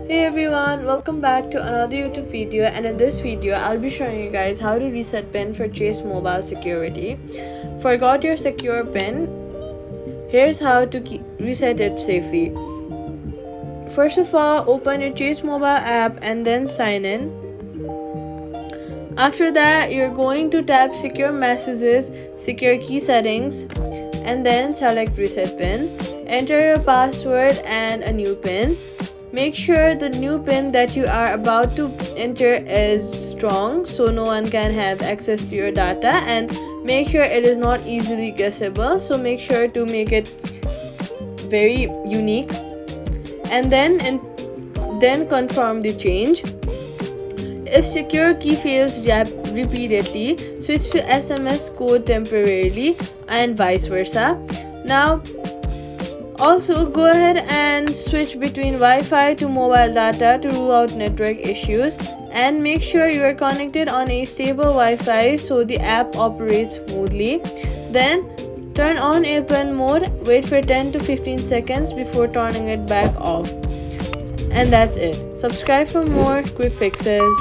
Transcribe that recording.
Hey everyone, welcome back to another YouTube video, and in this video I'll be showing you guys how to reset PIN for Chase Mobile Security. Forgot your secure PIN? Here's how to reset it safely. First of all, open your Chase Mobile app and then sign in. After that, you're going to tap Secure Messages, Secure Key Settings, and then select Reset PIN. Enter your password and a new PIN. Make sure the new PIN that you are about to enter is strong so no one can have access to your data, and make sure it is not easily guessable, so make sure to make it very unique, and then confirm the change. If secure key fails repeatedly, switch to SMS code temporarily and vice versa. Now also, go ahead and switch between Wi-Fi to mobile data to rule out network issues, and make sure you are connected on a stable Wi-Fi so the app operates smoothly. Then turn on airplane mode, wait for 10 to 15 seconds before turning it back off. And that's it. Subscribe for more quick fixes.